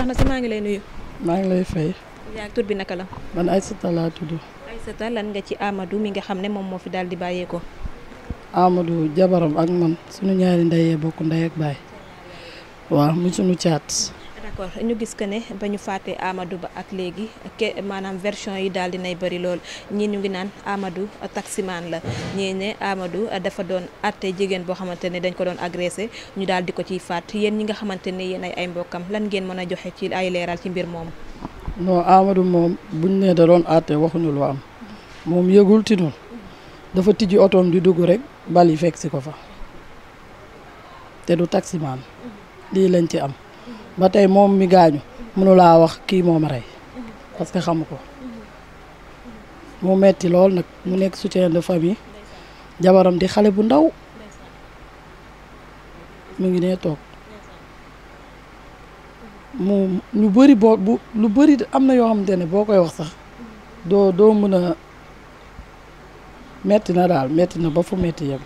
soxna si maa ngi lay nuyu. maa ngi lay fay. yaa tur bi naka la. man Aïssata laa tudd. Aïssata, lan nga ci Amadou mi nga xam ne moom moo fi daal di bàyyeekoo. Amadou jabaram ak man suñu ñaari ndeyee bokk ndey ak baay. waaw muy suñu caat. d'accord ñu gis que ne ba ñu fàttee Amadou ba ak léegi maanaam version yi daal di nay bëri lool ñii ñu ngi naan Amadou taximan la ñii ne Amadou dafa doon àtte jigéen boo xamante ne dañ ko doon agressé ñu daal di ko ciy faat yéen ñi nga xamante ne yéen ay mbokkam lan ngeen mën a joxe ci ay leeral ci mbir moomu. non Amadou moom buñ ne da doon àtte waxuñu lu am moom yëgul tinul dafa tijji otoom di dugg rek bal yi fekk si ko fa te du taximan lii lañ ci am. ba tey moom mi gaañu mënulaa wax kii moo ma rey parce que xamu ko mu metti lool nag mu nekk soutien de famille jabaram di xale bu ndaw mu ngi nee toog mu lu bëri lu bëri am na yoo xamante ne boo koy wax sax doo mën a metti na daal metti na ba fu metti yem.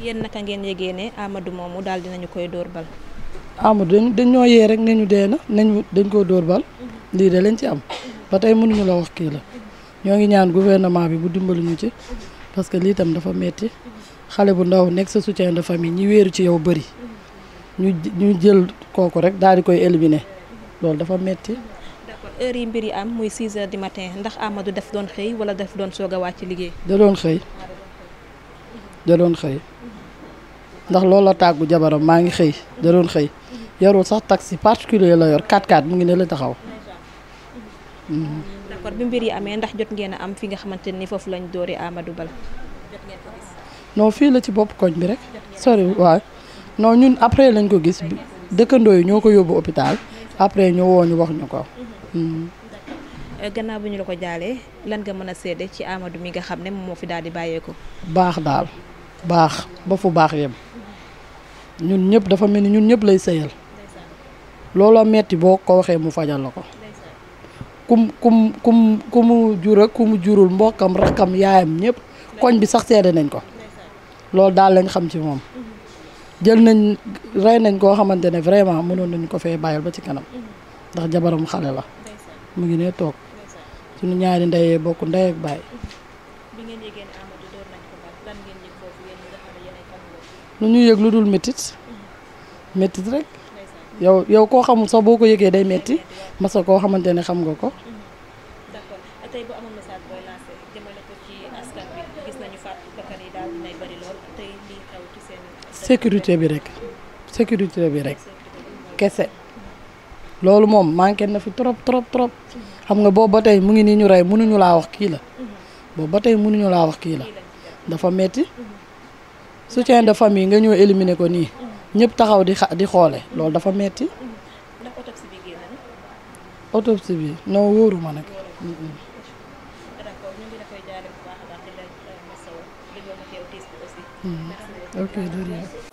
yéen naka ngeen yégee ne Amadou moomu daal dinañu koy dóor bal. Amadou dañ ñoo yee rek ne ñu dee na dañ koo dóor bal lii de lañ ci am ba tey mënuñu la wax kii la ñoo ngi ñaan gouvernement bi bu dimbali ñu ci parce que lii tam dafa metti xale bu ndaw nekk sa soutien de famille ñi wéeru ci yow bëri ñu jël kooku rek daal di koy éliminer loolu dafa metti. d'accord heure yi mbir yi am muy 6 heures du matin ndax Amadou daf doon xëy wala daf doon soog a wàcc liggéey. da doon xëy ndax loolu la tàggu jabaram maa ngi xëy da doon xëy. yorul sax taxi particulier la yor 4x4 mu ngi ne la taxaw. d'accord bi mbir yi amee ndax jot ngeen a am fi nga xamante ni foofu lañ doori Amadou Bal. jot ngeen ko gis. non fii la ci bopp koñ bi rek. sori waaw non ñun après lañ ko gis dëkkandoo yi ñoo ko yóbbu hôpital après ñu woo ñu wax ñu ko. gannaaw bi ñu la ko jaalee lan nga mën a seede ci Amadou mi nga xam ne moom moo fi daal di bàyyeeko. baax daal baax ba fu baax yem ñun ñëpp dafa mel ni ñun ñëpp lay sëyal. looloo metti boo ko waxee mu fajal la ko ku mu jur ak ku mu jurul mbokkam rakkam yaayam ñëpp koñ bi sax seede nañ ko loolu daal lañ xam ci moom jël nañ rey nañ koo xamante ne vraiment mënoon nañ ko fee bàyyil ba ci kanam ndax jabaram xale la mu ngi ne toog suñu ñaari ndeyee bokk ndey ak baay. lu ñu yëg lu dul métit rek. yow koo xamul sax boo ko yëgee day metti masa koo xamante ne xam nga ko. d'accord tey bu amoon message booy lancé jëmale ko ci askan bi gis nañu faatu bakkan yi daal dinay bari lool tey lii xew ci seen. sécurité bi rek kese loolu moom manqué na fi trop xam nga boobu ba tey mu ngi nii ñu rey mënuñu laa wax kii la boobu ba tey mënuñu laa wax kii la dafa metti soutien de famille nga ñëw éliminer ko nii. ñëpp taxaw di xoole loolu dafa metti. ndax autopsie bi génn na. autopsie bi non wóoruma nag. d'accord ñu ngi la koy jaale bu baax a baax di la masawu di nga ma teew tiis bi aussi. ok jërëjëf.